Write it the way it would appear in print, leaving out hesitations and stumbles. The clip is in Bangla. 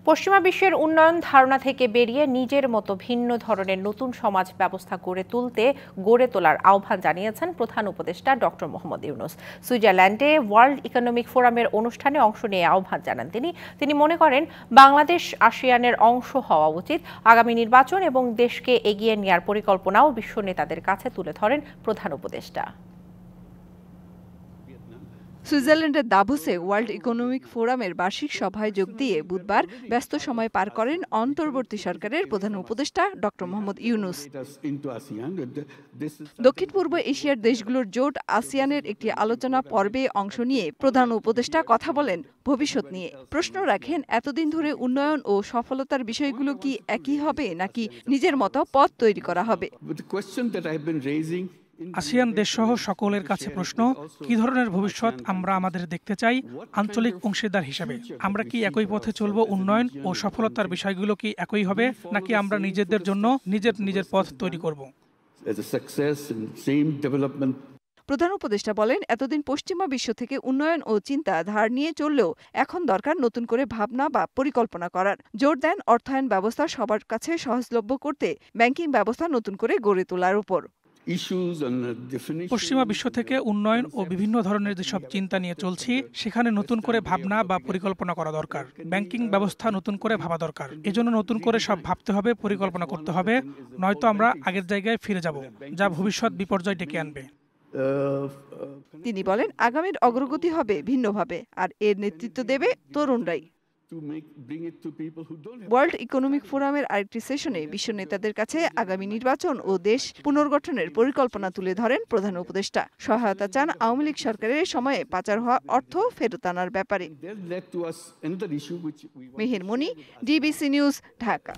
পশ্চিমা বিশ্বের উন্নয়ন ধারণা থেকে বেরিয়ে নিজের মতো ভিন্ন ধরনের নতুন সমাজ ব্যবস্থা গড়ে তোলার আহ্বান জানিয়েছেন প্রধান উপদেষ্টা ডক্টর মোহাম্মদ ইউনূস। সুইজারল্যান্ডে ওয়ার্ল্ড ইকোনমিক ফোরামের অনুষ্ঠানে অংশ নিয়ে আহ্বান জানান তিনি মনে করেন বাংলাদেশ আসিয়ানের অংশ হওয়া উচিত। আগামী নির্বাচন এবং দেশকে এগিয়ে নেওয়ার পরিকল্পনাও বিশ্ব নেতাদের কাছে তুলে ধরেন প্রধান উপদেষ্টা। সুইজারল্যান্ডের দাভোসে ওয়ার্ল্ড ইকোনমিক ফোরামের বার্ষিক সভায় যোগ দিয়ে বুধবার ব্যস্ত সময় পার করেন অন্তর্বর্তী সরকারের প্রধান উপদেষ্টা ডক্টর মোহাম্মদ ইউনূস। দক্ষিণ পূর্ব এশিয়ার দেশগুলোর জোট আসিয়ানের একটি আলোচনা পর্বে অংশ নিয়ে প্রধান উপদেষ্টা কথা বলেন ভবিষ্যৎ নিয়ে। প্রশ্ন রাখেন, এতদিন ধরে উন্নয়ন ও সফলতার বিষয়গুলো কি একই হবে নাকি নিজের মতো পথ তৈরি করা হবে? আসিয়ান দেশসহ সকলের কাছে প্রশ্ন, কি ধরনের ভবিষ্যৎ আমরা আমাদের দেখতে চাই আঞ্চলিক অংশীদার হিসেবে? আমরা কি একই পথে চলব? উন্নয়ন ও সফলতার বিষয়গুলো কি একই হবে নাকি আমরা নিজেদের জন্য নিজের পথ তৈরি করব? প্রধান উপদেষ্টা বলেন, এতদিন পশ্চিমা বিশ্ব থেকে উন্নয়ন ও চিন্তা ধার নিয়ে চললেও এখন দরকার নতুন করে ভাবনা বা পরিকল্পনা করার। জোর দেন অর্থায়ন ব্যবস্থা সবার কাছে সহজলভ্য করতে ব্যাংকিং ব্যবস্থা নতুন করে গড়ে তোলার উপর। পশ্চিমা বিশ্ব থেকে উন্নয়ন ও বিভিন্ন ধরনের যেসব চিন্তা নিয়ে চলছি সেখানে নতুন করে ভাবনা বা পরিকল্পনা করা দরকার। ব্যাংকিং ব্যবস্থা নতুন করে ভাবা দরকার। এজন্য নতুন করে সব ভাবতে হবে, পরিকল্পনা করতে হবে, নয়তো আমরা আগের জায়গায় ফিরে যাব, যা ভবিষ্যৎ বিপর্যয় ডেকে আনবে। তিনি বলেন, আগামীর অগ্রগতি হবে ভিন্নভাবে, আর এর নেতৃত্ব দেবে তরুণরাই। ওয়ার্ল্ড ইকোনমিক ফোরামের আরেকটি সেশনে বিশ্ব নেতাদের কাছে আগামী নির্বাচন ও দেশ পুনর্গঠনের পরিকল্পনা তুলে ধরেন প্রধান উপদেষ্টা। সহায়তা চান আওয়ামী লীগ সরকারের সময়ে পাচার হওয়া অর্থ ফেরত আনার ব্যাপারে। মেহের মনি, ডিবিসি নিউজ, ঢাকা।